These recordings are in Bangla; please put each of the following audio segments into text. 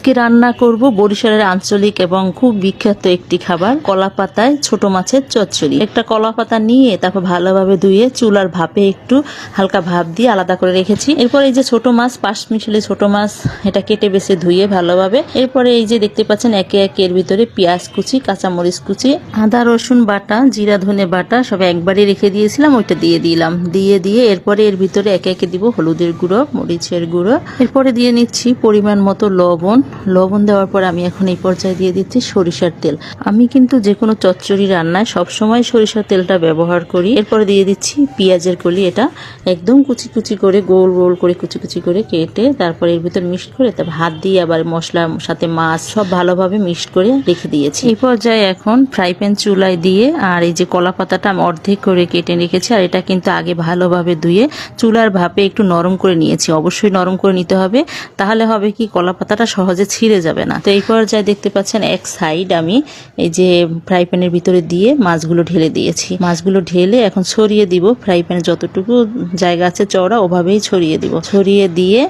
আজকে রান্না করব বরিশালের আঞ্চলিক এবং খুব বিখ্যাত একটি খাবার কলা পাতায় ছোট মাছের চচ্চড়ি। একটা কলা পাতা নিয়ে তারপর ভালোভাবে ধুয়ে চুলার ভাপে একটু হালকা ভাপ দিয়ে আলাদা করে রেখেছি। এরপর এই যে ছোট মাছ, 5 মিশালি ছোট মাছ, এটা কেটে বেছে ধুয়ে ভালোভাবে। এরপরে এই যে দেখতে পাচ্ছেন একে একে এর ভিতরে পেঁয়াজ কুচি, কাঁচামরিচ কুচি, আদা রসুন বাটা, জিরা ধনে বাটা সব একবারই রেখে দিয়েছিলাম, ওইটা দিয়ে দিলাম। দিয়ে এরপরে এর ভিতরে একে একে দিব হলুদের গুঁড়ো, মরিচের গুঁড়ো, এরপরে দিয়ে নিচ্ছি পরিমাণ মতো লবণ দেওয়ার পর আমি এখন এই পর্যায়ে দিয়ে দিচ্ছি সরিষার তেল। আমি কিন্তু যে কোনো চচ্চড়ি রান্নায় সবসময় সরিষার তেলটা ব্যবহার করি। এরপরে দিয়ে দিচ্ছি পেঁয়াজের কলি, এটা একদম কুচি কুচি করে গোল গোল করে কুচি কুচি করে কেটে তারপর এর ভিতর মিক্সড করে তারপর হাত দিয়ে আবার মশলার সাথে মাছ সব ভালোভাবে মিক্সড করে রেখে দিয়েছি। এই পর্যায়ে এখন ফ্রাই প্যান চুলায় দিয়ে আর এই যে কলা পাতাটা আমি অর্ধেক করে কেটে রেখেছি, আর এটা কিন্তু আগে ভালোভাবে ধুয়ে চুলার ভাপে একটু নরম করে নিয়েছি। অবশ্যই নরম করে নিতে হবে, তাহলে হবে কি কলা পাতাটা সহজে ছিঁড়ে যাবে না। তো এই পর্যায়ে দেখতে পাচ্ছেন এক সাইড আমি এই যে ফ্রাই প্যানের ভিতরে দিয়ে মাছগুলো ঢেলে দিয়েছি। মাছগুলো ঢেলে এখন ছড়িয়ে দিব, ফ্রাই প্যানে যতটুকু জায়গা আছে চওড়া ওভাবেই ছড়িয়ে দিব। ছড়িয়ে দিয়ে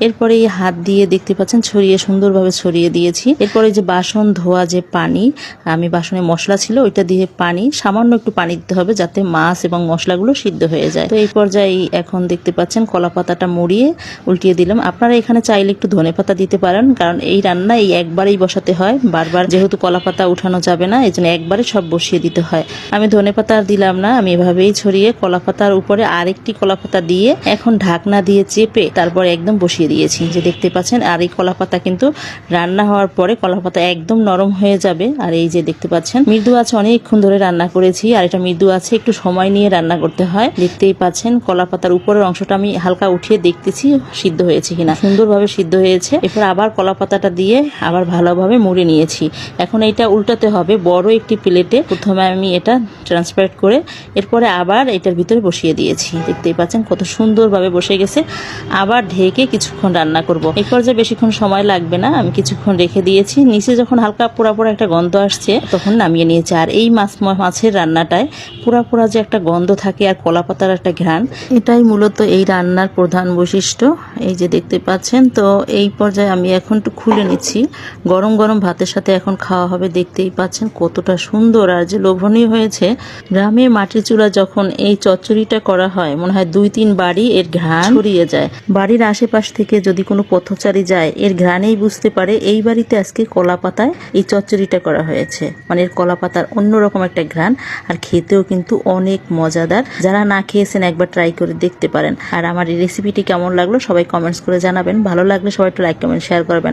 এরপরে এই হাত দিয়ে দেখতে পাচ্ছেন ছড়িয়ে সুন্দরভাবে ছড়িয়ে দিয়েছি। এরপরে যে বাসন ধোয়া যে পানি, আমি বাসনে মশলা ছিল ওইটা দিয়ে পানি সামান্য একটু পানি দিতে হবে যাতে মাছ এবং মশলাগুলো সিদ্ধ হয়ে যায়। তো এই পর্যায়ে এখন দেখতে পাচ্ছেন কলা পাতাটা মুড়িয়ে উল্টিয়ে দিলাম। আপনারা এখানে চাইলে একটু ধনেপাতা দিতে পারেন, কারণ এই রান্না এই একবারেই বসাতে হয়, বারবার যেহেতু কলা পাতা উঠানো যাবে না, এই জন্য একবারে সব বসিয়ে দিতে হয়। আমি ধনেপাতা আর দিলাম না, আমি এভাবেই ছড়িয়ে কলা পাতার উপরে আরেকটি কলা পাতা দিয়ে এখন ঢাকনা দিয়ে চেপে তারপর একদম বসিয়ে দিয়েছি। যে দেখতে পাচ্ছেন, আর এই কলা পাতা কিন্তু রান্না হওয়ার পরে কলা পাতা একদম নরম হয়ে যাবে। আর এই যে দেখতে পাচ্ছেন মৃদু আছে, অনেকক্ষণ ধরে রান্না করেছি, আর এটা মৃদু আছে, একটু সময় নিয়ে রান্না করতে হয়। দেখতেই পাচ্ছেন কলা পাতার উপরের অংশটা আমি হালকা উঠিয়ে দেখতেছি সিদ্ধ হয়েছে কিনা। সুন্দরভাবে সিদ্ধ হয়েছে। এরপর আবার কলা পাতাটা দিয়ে আবার ভালোভাবে মুড়ে নিয়েছি। এখন এইটা উল্টাতে হবে বড় একটি প্লেটে। প্রথমে আমি এটা ট্রান্সফার করে এরপরে আবার এটার ভিতরে বসিয়ে দিয়েছি। দেখতেই পাচ্ছেন কত সুন্দরভাবে বসে গেছে। আবার ঢেকে কিছুক্ষণ রান্না করব। এই পর্যায়ে বেশিক্ষণ সময় লাগবে না, আমি কিছুক্ষণ রেখে দিয়েছি। নিচে যখন হালকা পোড়া পোড়া একটা গন্ধ আসছে তখন নামিয়ে নিয়েছি। আর এই মাছের রান্নাটায় পোড়া যে একটা গন্ধ থাকে আর কলা পাতার একটা ঘ্রাণ, এটাই মূলত এই রান্নার প্রধান বৈশিষ্ট্য। এই যে দেখতে পাচ্ছেন। তো এই পর্যায়ে আমি এখন একটু খুলে নিচ্ছি। গরম গরম ভাতের সাথে এখন খাওয়া হবে। দেখতেই পাচ্ছেন কতটা সুন্দর আর যে লোভনীয় হয়েছে। গ্রামে মাটির চুলা যখন এই চচ্চড়িটা করা হয়, মনে হয় 2-3 বাড়ি এর ঘ্রাণ ছড়িয়ে যায়। বাড়ির আশেপাশ থেকে যদি কোনো পথচারী যায়, এর ঘ্রাণেই বুঝতে পারে এই বাড়িতে আজকে কলা পাতায় এই চচ্চড়িটা করা হয়েছে। মানে এর কলা পাতার অন্যরকম একটা ঘ্রাণ, আর খেতেও কিন্তু অনেক মজাদার। যারা না খেয়েছেন একবার ট্রাই করে দেখতে পারেন। আর আমার এই রেসিপিটি কেমন লাগলো সবাই কমেন্টস করে জানাবেন। ভালো লাগলে সবাই একটু লাইক কমেন্ট শেয়ার করবেন।